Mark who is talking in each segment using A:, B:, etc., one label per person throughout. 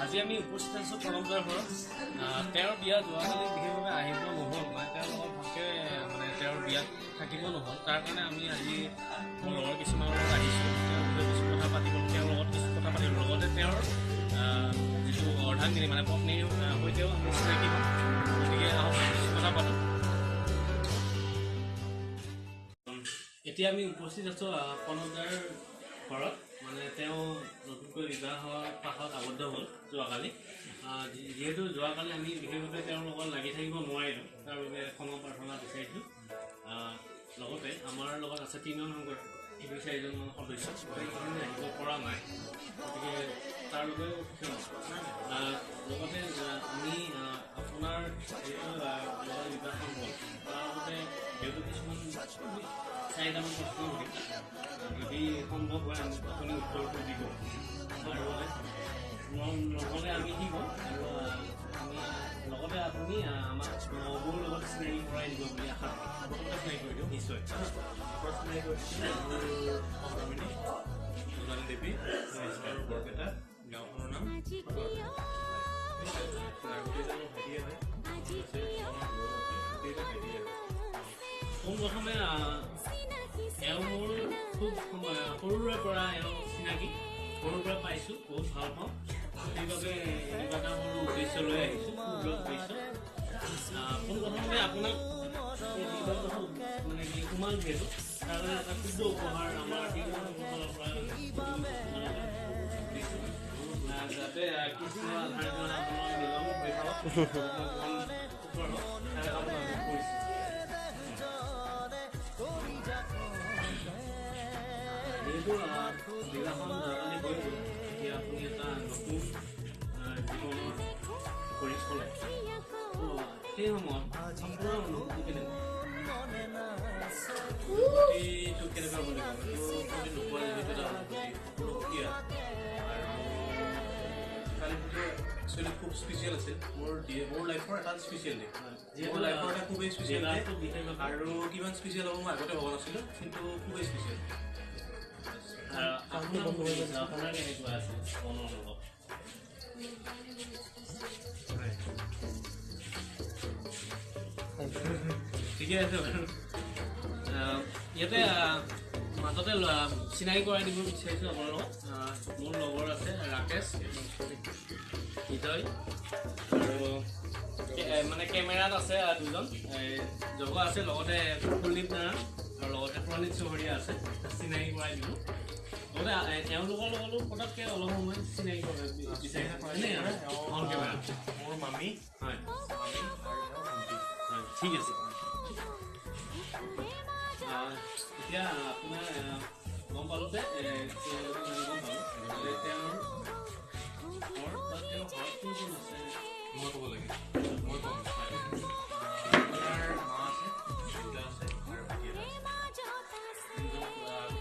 A: আজি আমি উপস্থিত আছোঁ পৰম্পৰাৰ ঘৰত তেওঁৰ বিয়া যোৱাকালি বিশেষভাৱে আহিব নহ'ল মানে তেওঁৰ লগত ভালকৈ মানে তেওঁৰ বিয়াত থাকিব নহ'ল তাৰ কাৰণে আমি আজি মোৰ লগৰ কিছুমানৰ লগত আহিছোঁ তেওঁৰ কিছু কথা পাতিব তেওঁৰ লগত কিছু কথা পাতিব লগতে তেওঁৰ যিটো অৰ্ধাংগিনী মানে পত্নীৰ সৈতেও আমি চিনাকি হ'ম গতিকে কিছু কথা পাতোঁ এতিয়া আমি উপস্থিত আছোঁ পনদাৰ ঘৰত মানে তেওঁ নতুনকৈ বিবাহৰ পাশত আবদ্ধ হ'ল যোৱাকালি যিহেতু যোৱাকালি আমি বিশেষভাৱে তেওঁৰ লগত লাগি থাকিব নোৱাৰিলোঁ তাৰ বাবে ক্ষমা প্ৰাৰ্থনা বিচাৰিছোঁ লগতে আমাৰ লগত আছে 3জন সংঘৰ 4জন সদস্য সেইখিনি আহিব পৰা নাই গতিকে তাৰ বাবে লগতে আমি আপোনাৰ যিহেতু বিবাহখন হ'ল তাৰ লগতে যিহেতু কিছুমান 4টামান প্ৰশ্ন যদি সম্ভৱ হয় আমি আপুনি উত্তৰটো দিব আৰু নহ'লে আমি কি ক'ম আৰু আমি লগতে আপুনি আমাক নবৌৰ লগত চিনাকি কৰাই দিব বুলি আশা প্ৰথমতে চিনাকি কৰি দিওঁ নিশ্চয় চিনাকি কৰি দিছোঁ দেৱী বৰপেটা গাঁওখনৰ নাম পোনপ্ৰথমে এওঁ মোৰ খুব সৰুৰে পৰা এওঁ চিনাকি সৰুৰ পৰা পাইছোঁ বহুত ভাল পাওঁ সেইবাবে এনেকুৱা এটা সৰু উদ্দেশ্য লৈ আহিছোঁ ক্ষুদ্ৰ উদ্দেশ্য পোনপ্ৰথমতে আপোনাক মানে কি সোমাল যিহেতু তাৰ কাৰণে এটা ক্ষুদ্ৰ উপহাৰ আমাৰ ফালৰ পৰা যাতে কৃষ্ণ আধাৰ আপোনাৰ নিলম হৈ থাকক যিহেতু বিবাহখন যোৱাকালি হৈ গ'ল এতিয়া আপুনি এটা নতুন জীৱনৰ কৰি চলে সেই সময়ত সম্পূৰ্ণ অনুভৱটো কেনেকুৱা এইটো কেনেকুৱা বুলি ক'ম এইটো নোপোৱা যিহেতু এটা অনুভূতি কালিটো একচুৱেলি খুব স্পেচিয়েল আছিল মোৰ লাইফৰ এটা স্পেচিয়েল ডে মোৰ লাইফৰ এটা খুবেই স্পেচিয়েল ডে আৰু কিমান স্পেচিয়েল হ'ব মই আগতে ভবা নাছিলোঁ কিন্তু খুবেই স্পেচিয়েল আপোনাৰ কেনেকুৱা আছে মনৰ লগত ঠিকে আছে বাৰু ইয়াতে মাজতে চিনাকি কৰাই দিব বিচাৰিছোঁ আপোনাৰ লগত মোৰ লগৰ আছে ৰাকেশ হৃদয় আৰু মানে কেমেৰাত আছে 2জন জগা আছে লগতে কুলদীপ নাৰায়ণ আৰু লগতে প্ৰণীত চহৰীয়া আছে চিনাকি কৰাই দিলোঁ লগতে তেওঁলোকৰ লগতো পটককৈ অলপ সময় চিনাকি বিচাৰি হয়নে অন কেমেৰা মোৰ মামী হয় ঠিক আছে এতিয়া আপোনাৰ গম পালোঁ যে গম পালোঁ তেওঁৰ ঘৰ বা তেওঁৰ ঘৰত কোন আছে মই ক'ব লাগে মই ক'ম আপোনাৰ মা আছে দেউতা আছে আৰু ভাইটি এটা আছে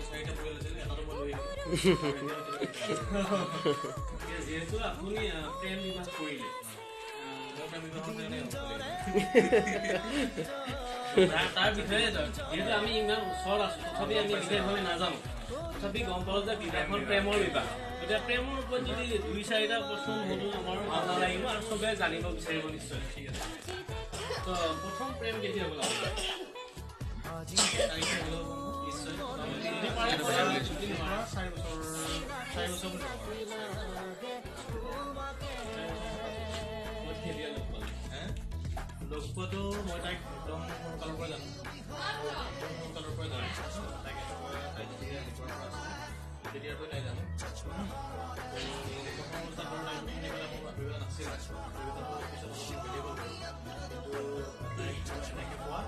A: 4টা পৰিয়াল আছিল এটাতো মই লৈ যিহেতু আপুনি প্ৰেম বিবাহ কৰিলে তাৰ বিষয়ে যিহেতু আমি ইমান ওচৰত আছোঁ তথাপি আমি বিশেষভাৱে নাজানো তথাপি গম পালোঁ যে বিবাহখন প্ৰেমৰ বিবাহ এতিয়া প্ৰেমৰ ওপৰত যদি 2-4টা প্ৰশ্ন হলেও আমাৰ ভাল নালাগিব আৰু চবে জানিব বিচাৰিব নিশ্চয় ঠিক আছে তো প্ৰথম প্ৰেম কেতিয়া হ'ল আপোনাৰ লগ পোৱাটো মই তাইক একদম সোনকালৰ পৰা জানো তাইক তাই যেতিয়া পৰা আছিলে তেতিয়াৰ পৰা তাই জানো প্ৰথম অৱস্থাত ভাবিব নাছিল পিছত বেলেগ হ'ল কিন্তু তাইক এনেকৈ পোৱা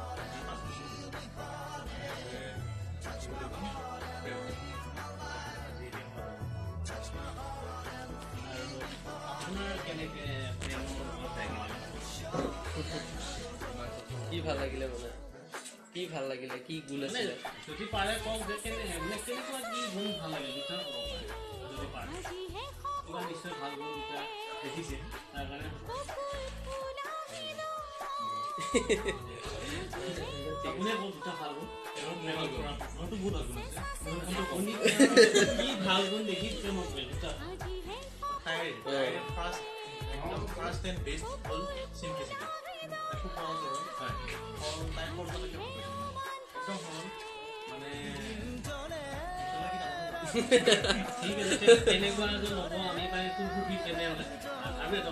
A: আপোনাৰ কেনেকৈ
B: কি ভাল লাগিলে মানে কি ভাল লাগিলে কি গুণ আছে
A: যদি পাৰে কওক যে কেনেকুৱা কি গুণ ভাল লাগে দুটা ক'ব পাৰে যদি পাৰে কিবা নিশ্চয় ভাল গুণ দুটা দেখিছে তাৰ কাৰণে আপুনি কওক দুটা ভাল গুণ মইতো বহুত ভাল গুণ আছে কি ভাল গুণ দেখি প্ৰেমত দুটা
B: তাইৰ
C: ফাৰ্ষ্ট এণ্ড বেষ্ট হ'ল চিম্পলিচিটি খুব সহজ হয় তাই সৰুলৈকে একদম সহজ মানে
A: ঠিক আছে তেনেকুৱা এজন হ'ব আমি পাই সুখী তেনেহ'লে আৰু এটা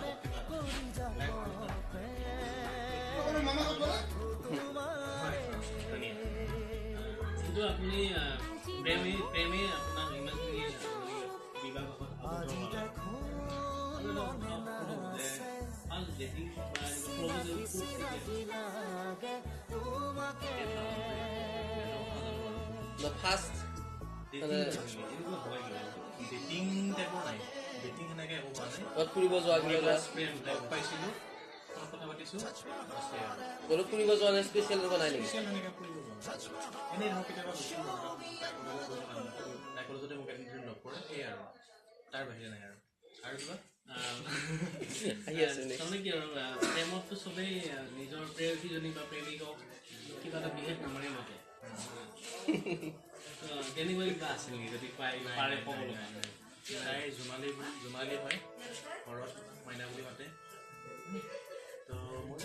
A: কিন্তু আপুনি প্ৰেমে আপোনাক ইমানখিনি বিবাহ
B: ফাৰ্ষ্ট
C: ডেটিং টাইপৰ নাই ডেটিং সেনেকৈ একো হোৱা নাই
B: ফুৰিব যোৱা
C: লগ পাইছিলোঁ কথা পাতিছোঁ
B: বোলো ফুৰিব যোৱা নাই স্পেচিয়েল এনেকুৱা নাই নেকি
C: সেনেকৈ ফুৰিব যোৱা এনেই ধৰক কেতিয়াবা তাইকলো যদি মোক এদিন লগ কৰে সেই আৰু তাৰ বাহিৰে নাই আৰু কিবা
A: তাৰমানে কি আৰু প্ৰেমততো চবেই নিজৰ প্ৰেয়সীজনী বা প্ৰেমিকক কিবা এটা বিশেষ নামেৰে মাতে কেনেকুৱা কিবা আছে নেকি যদি পাৰে ক'ব লগা
C: তাই জোনালী হয় ঘৰত মাইনা বুলি মাতে তো মোৰ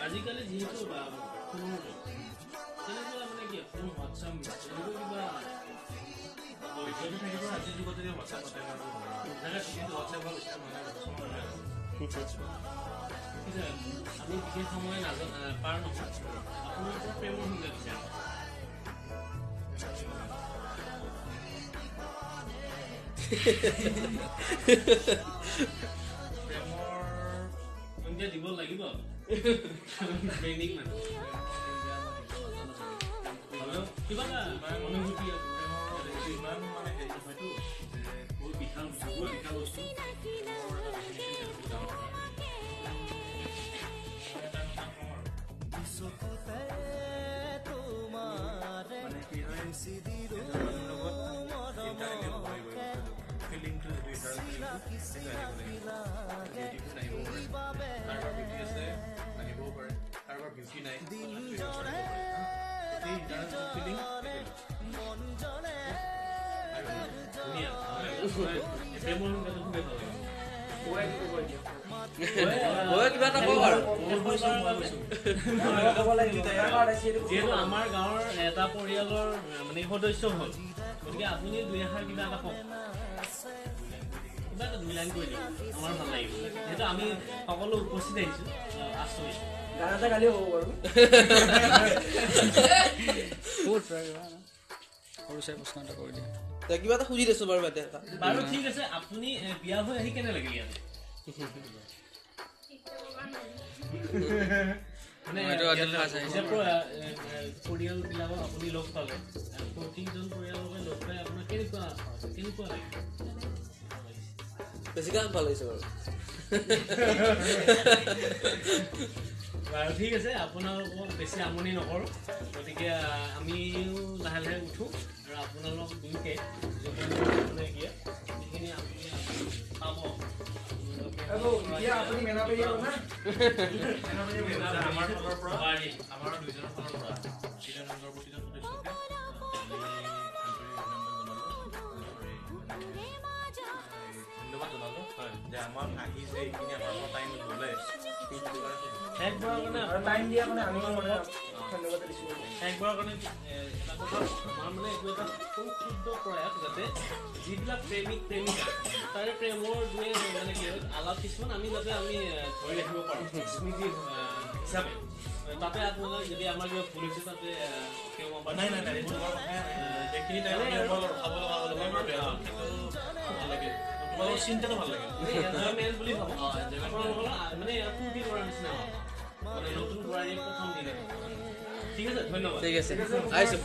A: আজিকালি যিহেতু ফোনৰ তেনেকুৱা মানে কি ফোন হোৱাটছআপ তেনেকুৱা কিবা
C: থাকিব আজিৰ যুগত যদি হোৱাটছআপ কিন্তু হোৱাটছআপ
A: আমি বিশেষ সময় পাৰ নহয় আপোনাৰ পৰা প্ৰেমৰ সংজ্ঞা দিছে প্ৰেমৰ সংজ্ঞা দিব লাগিব প্ৰেমিক মানুহ কিবা এটা অনুভূতি
C: ইমান মানে হেৰি হয়তো
A: বহুত বিশাল বস্তু
C: মানে কি হয় ফিলিংটো কাৰোবাৰ বিউটি আছে আহিবও পাৰে কাৰোবাৰ বিউটি নাই এই ইণ্টাৰনেট ফিলিং
A: ধুনীয়া প্ৰেমৰ সংজ্ঞাটো খুবেই ভাল লাগে
B: কিবা এটা কওক আৰু
A: যিহেতু আমাৰ গাঁৱৰ এটা পৰিয়ালৰ মানে সদস্য হ'ল গতিকে আপুনি দুই এষাৰ কিবা এটা কওক কিবা এটা দুই লাইন কৰি দিয়ক আমাৰ ভাল লাগিব যিহেতু আমি সকলো উপস্থিত আহিছোঁ আচৰিত
D: গান এটা গালি হ'ব বাৰু সৰু চাই প্ৰশ্ন এটা কৰি দিয়ে
B: কিবা এটা খুজি দিছো বাৰু এতিয়া
A: বাৰু ঠিক আছে আপুনি বিয়া হৈ আহি কেনে লাগিল ইয়াতে পৰিয়ালবিলাকক আপুনি লগ পালে প্ৰতিজন পৰিয়ালকে লগ পাই আপোনাৰ কেনেকুৱা লাগে
B: বেছিকৈ ভাল লাগিছে বাৰু
A: বাৰু ঠিক আছে আপোনালোকক বেছি আমনি নকৰোঁ গতিকে আমিও লাহে লাহে উঠোঁ আৰু আপোনালোক দুয়োকে যিখিনি আপুনি পাব
D: আপুনি মেলা পাৰি আৰু না
C: আমাৰ ফালৰ পৰা আমাৰ দুইজনৰ ফালৰ পৰা চিদানন্দৰ প্ৰতিজন সদস্যকে ধন্যবাদ জনালোঁ যে আমাক আহি যে এইখিনি আমাৰ পৰা টাইম ল'লে
D: টাইম দিয়া মানে আমি মানে ধন্যবাদ দিছোঁ
A: একবাৰৰ কাৰণে এটা কথা আমাৰ মানে এইটো এটা সংক্ষিপ্ত প্ৰয়াস যাতে যিবিলাক প্ৰেমিক প্ৰেমিকা তাৰে প্ৰেমৰ দুৱে মানে কি আলাপ কিছুমান আমি যাতে আমি ধৰি ৰাখিব পাৰোঁ স্মৃতি হিচাপে তাতে আপোনালোকে যদি আমাৰ কিবা ভুল হৈছে তাতে
C: নাই এইখিনি টাইম খাব লগা হ'লে আমাৰ বেয়া হ'ল কিন্তু ভাল লাগে তোমালোকৰ চিন্তাটো ভাল লাগে
A: এনজয়মেণ্ট বুলি ভাবোঁ আপোনালোকৰ মানে ফূৰ্তি কৰাৰ নিচিনা হ'ব মানে নতুন বোৱাৰীৰ প্ৰথম দিনে ঠিক আছে ধন্যবাদ
B: ঠিক আছে আহিছোঁ